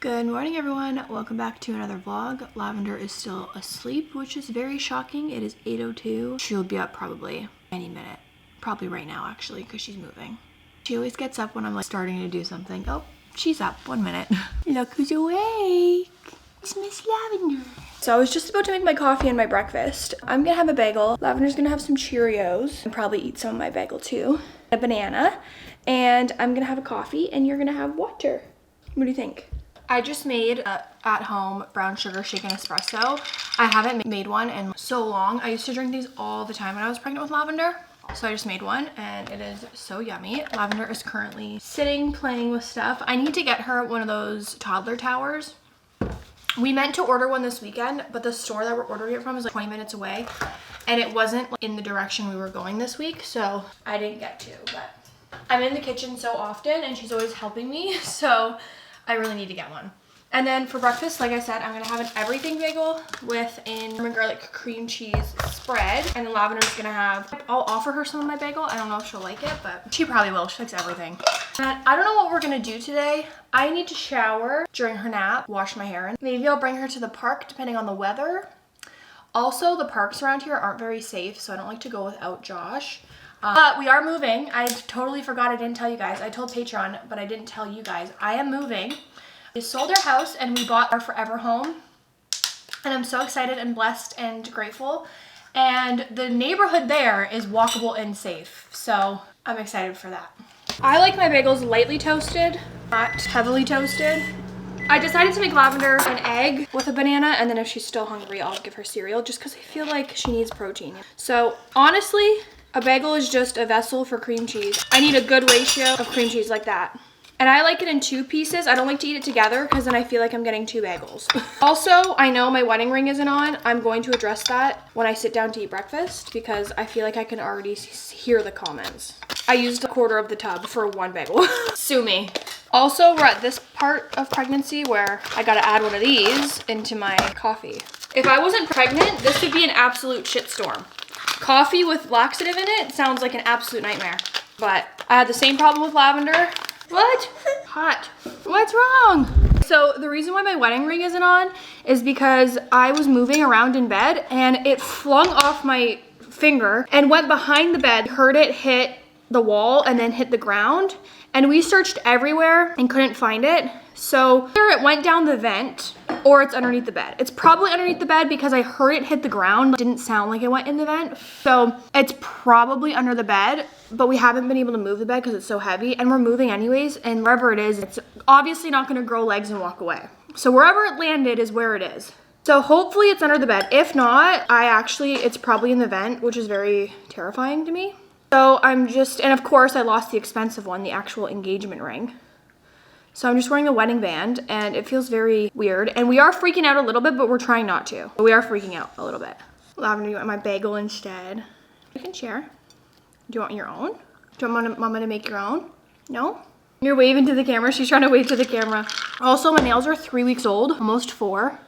Good morning, everyone. Welcome back to another vlog. Lavender is still asleep, which is very shocking. It is 8:02. She'll be up probably any minute. Probably right now, actually, because she's moving. She always gets up when I'm like starting to do something. Oh, she's up. 1 minute. Look who's awake. It's Miss Lavender. So I was just about to make my coffee and my breakfast. I'm gonna have a bagel. Lavender's gonna have some Cheerios and probably eat some of my bagel too. A banana. And I'm gonna have a coffee and you're gonna have water. What do you think? I just made a at-home brown sugar shaken espresso. I haven't made one in so long. I used to drink these all the time when I was pregnant with Lavender. So I just made one and it is so yummy. Lavender is currently sitting playing with stuff. I need to get her one of those toddler towers. We meant to order one this weekend, but the store that we're ordering it from is like 20 minutes away and it wasn't in the direction we were going this week, so I didn't get to. But I'm in the kitchen so often and she's always helping me, so I really need to get one. And then for breakfast, like I said, I'm gonna have an everything bagel with an lemon garlic cream cheese spread. And then Lavender's gonna have, I'll offer her some of my bagel. I don't know if she'll like it, but she probably will. She likes everything. And I don't know what we're gonna do today. I need to shower during her nap, wash my hair, and maybe I'll bring her to the park depending on the weather. Also, the parks around here aren't very safe, so I don't like to go without Josh. But we are moving. I totally forgot I didn't tell you guys. I told Patreon, but I didn't tell you guys. I am moving. We sold our house and we bought our forever home. And I'm so excited and blessed and grateful. And the neighborhood there is walkable and safe. So I'm excited for that. I like my bagels lightly toasted, not heavily toasted. I decided to make Lavender an egg with a banana, and then if she's still hungry, I'll give her cereal just because I feel like she needs protein. So honestly, a bagel is just a vessel for cream cheese. I need a good ratio of cream cheese like that. And I like it in 2 pieces. I don't like to eat it together because then I feel like I'm getting 2 bagels. Also, I know my wedding ring isn't on. I'm going to address that when I sit down to eat breakfast because I feel like I can already hear the comments. I used 1/4 of the tub for 1 bagel. Sue me. Also, we're at this part of pregnancy where I gotta add one of these into my coffee. If I wasn't pregnant, this would be an absolute shitstorm. Coffee with laxative in it sounds like an absolute nightmare. But I had the same problem with Lavender. What? Hot. What's wrong? So the reason why my wedding ring isn't on is because I was moving around in bed and it flung off my finger and went behind the bed, heard it hit the wall and then hit the ground. And we searched everywhere and couldn't find it. So either it went down the vent or it's underneath the bed. It's probably underneath the bed because I heard it hit the ground. It didn't sound like it went in the vent. So it's probably under the bed, but we haven't been able to move the bed because it's so heavy and we're moving anyways. And wherever it is, it's obviously not gonna grow legs and walk away. So wherever it landed is where it is. So hopefully it's under the bed. If not, it's probably in the vent, which is very terrifying to me. So and of course I lost the expensive one, the actual engagement ring. So I'm just wearing a wedding band and it feels very weird. And we are freaking out a little bit, but we're trying not to. But we are freaking out a little bit. Lavender, you want my bagel instead? You can share. Do you want your own? Do you want Mama to make your own? No? You're waving to the camera. She's trying to wave to the camera. Also, my nails are 3 weeks old, almost 4.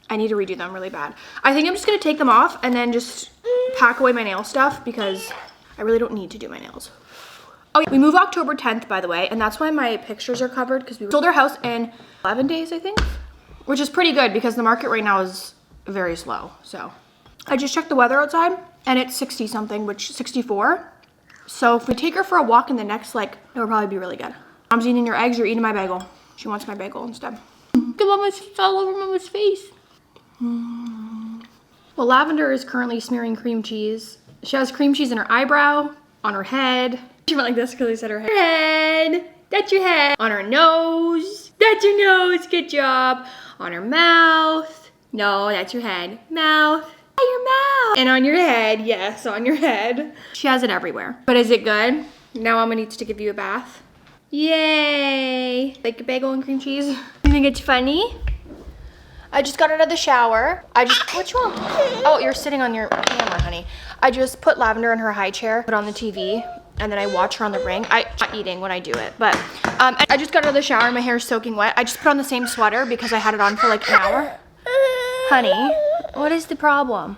I need to redo them really bad. I think I'm just gonna take them off and then just pack away my nail stuff because I really don't need to do my nails. Oh, yeah. We move October 10th, by the way, and that's why my pictures are covered because we sold our house in 11 days, I think, which is pretty good because the market right now is very slow. So I just checked the weather outside and it's 60 something, which 64. So if we take her for a walk in the next, it would probably be really good. Mom's eating your eggs, you're eating my bagel. She wants my bagel instead. Look at Mama's, it's all over Mama's face. Well, Lavender is currently smearing cream cheese. She has cream cheese in her eyebrow, on her head. She went like this because I said her head. That's your head. On her nose. That's your nose. Good job. On her mouth. No, that's your head. Mouth. Your mouth. And on your head. Yes, on your head. She has it everywhere. But is it good? Now Mama needs to give you a bath. Yay. Like a bagel and cream cheese. You think it's funny? I just got out of the shower. What's wrong? Oh, you're sitting on your camera, honey. I just put Lavender in her high chair, put on the TV, and then I watch her on the ring. I'm not eating when I do it, but I just got out of the shower. My hair's soaking wet. I just put on the same sweater because I had it on for like an hour. Honey, what is the problem?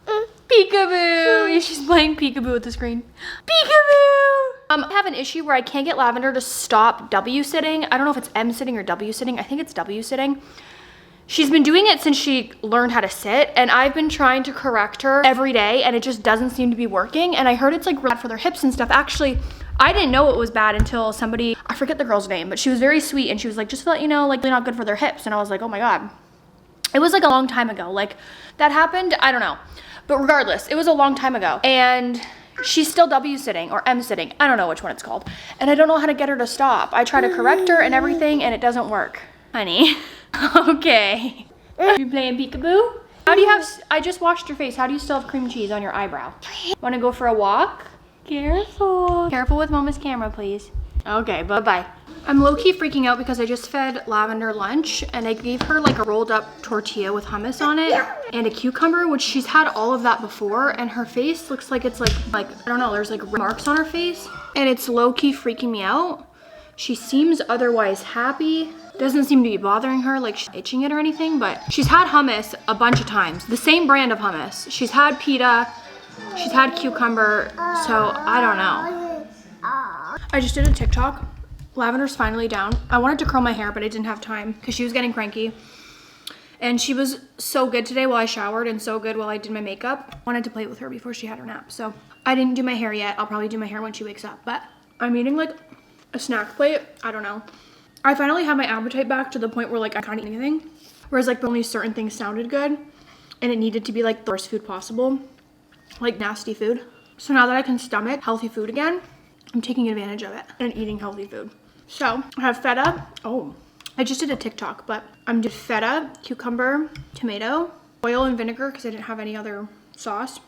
Peekaboo. She's playing peekaboo with the screen. Peekaboo. I have an issue where I can't get Lavender to stop W sitting. I don't know if it's M sitting or W sitting. I think it's W sitting. She's been doing it since she learned how to sit, and I've been trying to correct her every day, and it just doesn't seem to be working. And I heard it's like bad for their hips and stuff. Actually, I didn't know it was bad until somebody, I forget the girl's name, but she was very sweet, and she was like, just to let you know, like, they're not good for their hips. And I was like, oh my God. It was like a long time ago. Like, that happened, I don't know. But regardless, it was a long time ago. And she's still W sitting or M sitting. I don't know which one it's called. And I don't know how to get her to stop. I try to correct her and everything, and it doesn't work. Honey. Okay. You playing peekaboo? How do you have, I just washed your face. How do you still have cream cheese on your eyebrow? Want to go for a walk? Careful. Careful with Mama's camera, please. Okay, bye-bye. I'm low-key freaking out because I just fed Lavender lunch, and I gave her like a rolled up tortilla with hummus on it and a cucumber, which she's had all of that before, and her face looks like it's like I don't know, there's like marks on her face, and it's low-key freaking me out. She seems otherwise happy. Doesn't seem to be bothering her, like she's itching it or anything, but she's had hummus a bunch of times. The same brand of hummus. She's had pita, she's had cucumber, so I don't know. I just did a TikTok. Lavender's finally down. I wanted to curl my hair, but I didn't have time because she was getting cranky. And she was so good today while I showered and so good while I did my makeup. I wanted to play with her before she had her nap. So I didn't do my hair yet. I'll probably do my hair when she wakes up, but I'm eating like a snack plate. I don't know. I finally have my appetite back to the point where like I can't eat anything. Whereas like only certain things sounded good and it needed to be like the worst food possible, like nasty food. So now that I can stomach healthy food again, I'm taking advantage of it and eating healthy food. So I have feta. Oh, I just did a TikTok, but I'm doing feta, cucumber, tomato, oil and vinegar because I didn't have any other sauce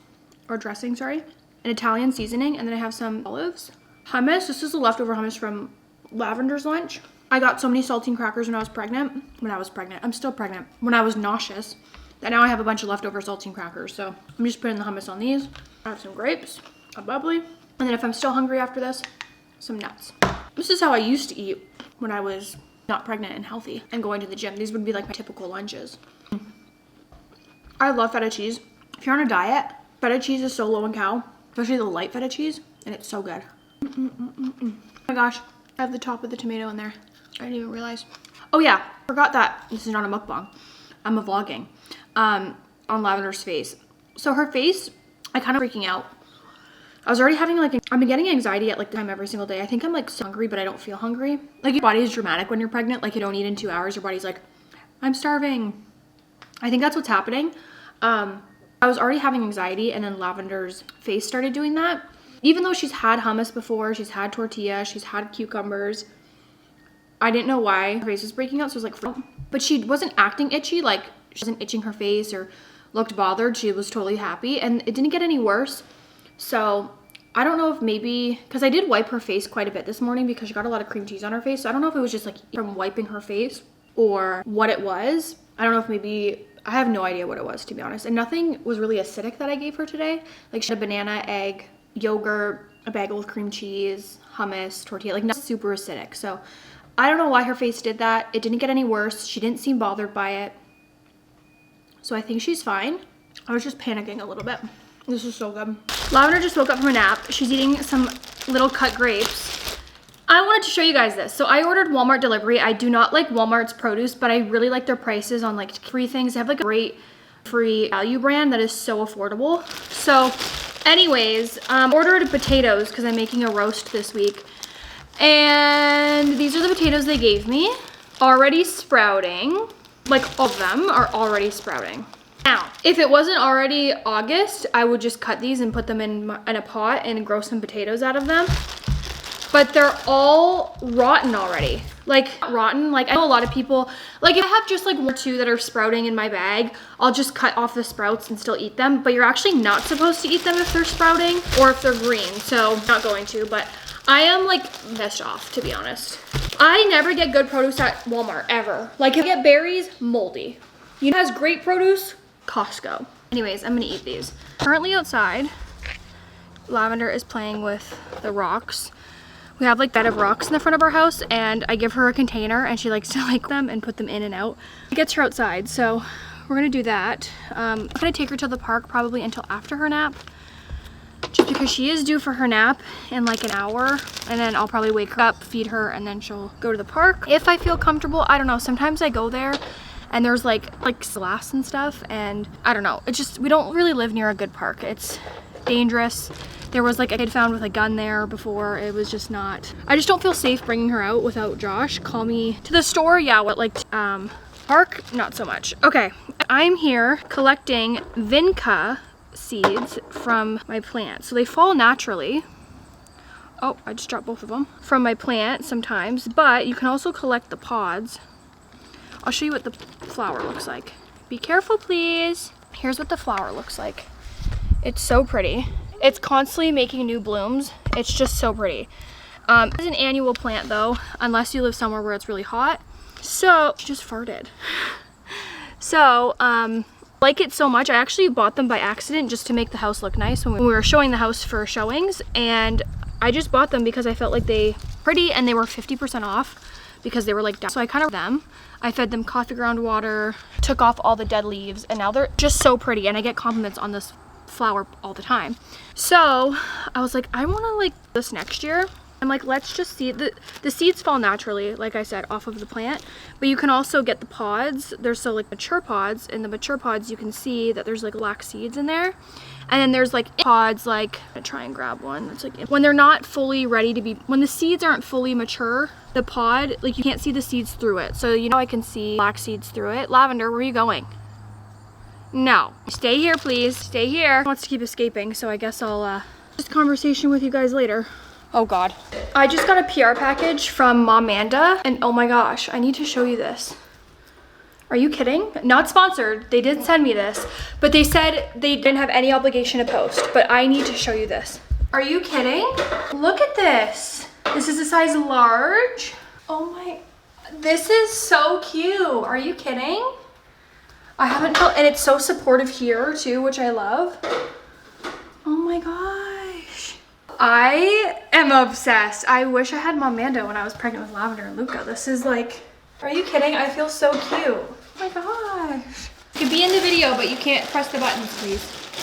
or dressing, sorry. An Italian seasoning, and then I have some olives. Hummus, this is the leftover hummus from Lavender's lunch. I got so many saltine crackers when I was pregnant. I'm still pregnant. When I was nauseous. And now I have a bunch of leftover saltine crackers. So I'm just putting the hummus on these. I have some grapes, a bubbly. And then if I'm still hungry after this, some nuts. This is how I used to eat when I was not pregnant and healthy and going to the gym. These would be like my typical lunches. I love feta cheese. If you're on a diet, feta cheese is so low in cal, especially the light feta cheese, and it's so good. Oh my gosh, I have the top of the tomato in there. I didn't even realize. Oh yeah, forgot that this is not a mukbang. I'm a vlogging on Lavender's face. So her face, I kind of freaking out. I was already having like, I've been getting anxiety at like the time every single day. I think I'm like so hungry, but I don't feel hungry. Like your body is dramatic when you're pregnant. Like you don't eat in 2 hours. Your body's like, I'm starving. I think that's what's happening. I was already having anxiety, and then Lavender's face started doing that. Even though she's had hummus before, she's had tortilla, she's had cucumbers. I didn't know why her face was breaking out, so I was like, but she wasn't acting itchy. Like she wasn't itching her face or looked bothered. She was totally happy, and it didn't get any worse. So I don't know if maybe, because I did wipe her face quite a bit this morning because she got a lot of cream cheese on her face. So I don't know if it was just like from wiping her face or what it was. I don't know if maybe, I have no idea what it was, to be honest. And nothing was really acidic that I gave her today. Like she had a banana, egg, yogurt, a bagel with cream cheese, hummus, tortilla, like not super acidic. So I don't know why her face did that. It didn't get any worse. She didn't seem bothered by it. So I think she's fine. I was just panicking a little bit. This is so good. Lavender just woke up from a nap. She's eating some little cut grapes. I wanted to show you guys this. So I ordered Walmart delivery. I do not like Walmart's produce, but I really like their prices on like free things. They have like a great free value brand that is so affordable. So anyways, ordered potatoes because I'm making a roast this week. And these are the potatoes they gave me. Already sprouting. Like all of them are already sprouting. Now, if it wasn't already August, I would just cut these and put them in a pot and grow some potatoes out of them. But they're all rotten already. Like, rotten. Like, I know a lot of people, like if I have just like 1 or 2 that are sprouting in my bag, I'll just cut off the sprouts and still eat them. But you're actually not supposed to eat them if they're sprouting or if they're green. So, I'm not going to, but I am like pissed off, to be honest. I never get good produce at Walmart, ever. Like, if I get berries, moldy. You know who has great produce? Costco. Anyways, I'm gonna eat these. Currently outside, Lavender is playing with the rocks. We have like a bed of rocks in the front of our house, and I give her a container and she likes to like them and put them in and out. It gets her outside, so we're gonna do that. I'm gonna take her to the park probably until after her nap. just because she is due for her nap in like an hour, and then I'll probably wake her up, feed her, and then she'll go to the park if I feel comfortable. I don't know, sometimes I go there and there's like glass and stuff, and I don't know, it's just, we don't really live near a good park. It's dangerous. There was like a kid found with a gun there before. It was just not, I just don't feel safe bringing her out without Josh. Call me to the store, yeah, what, like park, not so much. Okay, I'm here collecting vinca seeds from my plant. So they fall naturally. Oh, I just dropped both of them. From my plant sometimes, but you can also collect the pods. I'll show you what the flower looks like. Be careful, please. Here's what the flower looks like. It's so pretty. It's constantly making new blooms. It's just so pretty. It's an annual plant though, unless you live somewhere where it's really hot. So, she just farted. So, like it so much, I actually bought them by accident just to make the house look nice when we were showing the house for showings, and I just bought them because I felt like they pretty, and they were 50% off because they were like down. So I kind of them. I fed them coffee ground water, took off all the dead leaves, and now they're just so pretty, and I get compliments on this flower all the time. So I was like, I want to like this next year. I'm like, let's just see. The seeds fall naturally, like I said, off of the plant, but you can also get the pods. There's so like mature pods. In the mature pods, you can see that there's like black seeds in there. And then there's like pods, like, I'm gonna try and grab one. It's like, when they're not fully ready to be, when the seeds aren't fully mature, the pod, like you can't see the seeds through it. So you know I can see black seeds through it. Lavender, where are you going? No, stay here, please. Stay here. He wants to keep escaping, so I guess I'll just conversation with you guys later. Oh God. I just got a PR package from Momanda, and oh my gosh, I need to show you this. Are you kidding? Not sponsored. They did send me this, but they said they didn't have any obligation to post, but I need to show you this. Are you kidding? Look at this. This is a size large. Oh my, this is so cute. Are you kidding? I haven't felt, and it's so supportive here too, which I love. Oh my gosh. I am obsessed. I wish I had Momanda when I was pregnant with Lavender and Luca. This is like, are you kidding? I feel so cute. Oh my gosh. You could be in the video, but you can't press the buttons, please.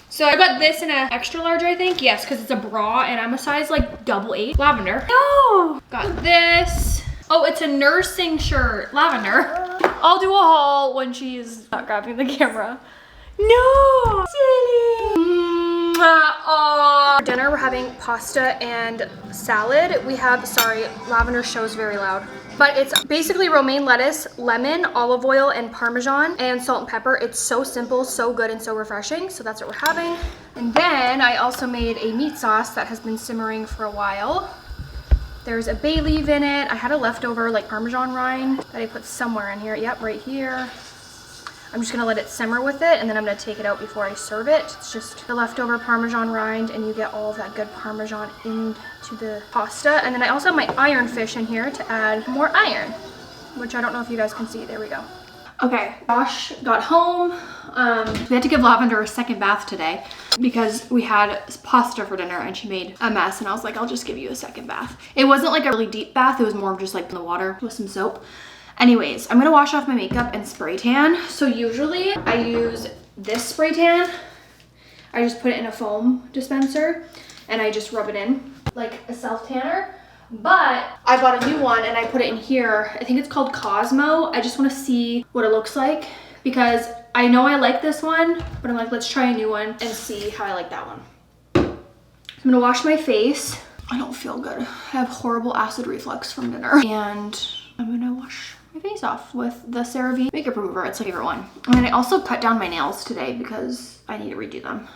So I got this in an extra large, I think. Yes, because it's a bra and I'm a size like double-8. Lavender. No. Got this. Oh, it's a nursing shirt. Lavender. I'll do a haul when she's not grabbing the camera. No. Silly. For dinner, we're having pasta and salad. We have, sorry, Lavender show's very loud. But it's basically romaine lettuce, lemon, olive oil, and Parmesan, and salt and pepper. It's so simple, so good, and so refreshing. So that's what we're having. And then I also made a meat sauce that has been simmering for a while. There's a bay leaf in it. I had a leftover like Parmesan rind that I put somewhere in here. Yep, right here. I'm just gonna let it simmer with it, and then I'm gonna take it out before I serve it. It's just the leftover Parmesan rind, and you get all of that good Parmesan into the pasta. And then I also have my iron fish in here to add more iron, which I don't know if you guys can see. There we go. Okay, Josh got home. We had to give Lavender a second bath today because we had pasta for dinner and she made a mess, and I was like, I'll just give you a second bath. It wasn't like a really deep bath. It was more of just like in the water with some soap. Anyways, I'm gonna wash off my makeup and spray tan. So usually I use this spray tan. I just put it in a foam dispenser and I just rub it in like a self tanner. But I bought a new one and I put it in here. I think it's called Cosmo. I just wanna see what it looks like because I know I like this one, but I'm like, let's try a new one and see how I like that one. I'm gonna wash my face. I don't feel good. I have horrible acid reflux from dinner. And I'm gonna wash my face off with the CeraVe makeup remover. It's my favorite one. And then I also cut down my nails today because I need to redo them.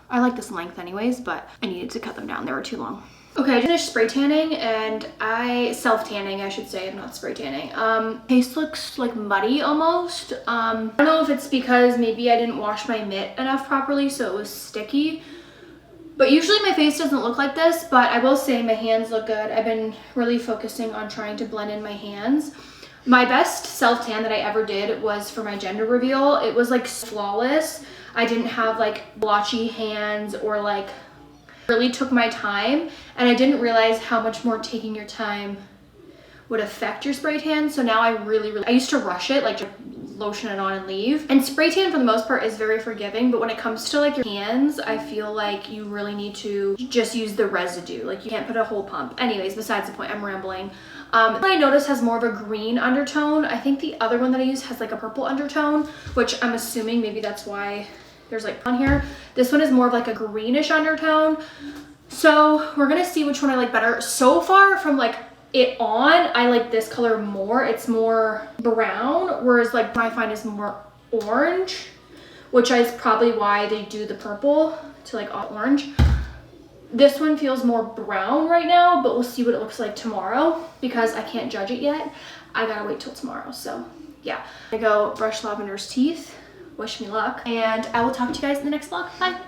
I like this length anyways, but I needed to cut them down. They were too long. Okay, I finished spray tanning and self-tanning, I should say, not spray tanning. Face looks like muddy almost. I don't know if it's because maybe I didn't wash my mitt enough properly, so it was sticky. But usually my face doesn't look like this, but I will say my hands look good. I've been really focusing on trying to blend in my hands. My best self-tan that I ever did was for my gender reveal. It was like flawless. I didn't have like blotchy hands or like, really took my time, and I didn't realize how much more taking your time would affect your spray tan. So now I used to rush it, like lotion it on and leave. And spray tan for the most part is very forgiving, but when it comes to like your hands, I feel like you really need to just use the residue. Like you can't put a whole pump. Anyways, besides the point, I'm rambling. I noticed has more of a green undertone. I think the other one that I use has like a purple undertone, which I'm assuming maybe that's why there's like on here. This one is more of like a greenish undertone. So we're gonna see which one I like better. So far from like it on, I like this color more. It's more brown, whereas like what I find is more orange, which is probably why they do the purple to like orange. This one feels more brown right now, but we'll see what it looks like tomorrow because I can't judge it yet. I gotta wait till tomorrow. So yeah, I go brush Lavender's teeth. Wish me luck, and I will talk to you guys in the next vlog. Bye.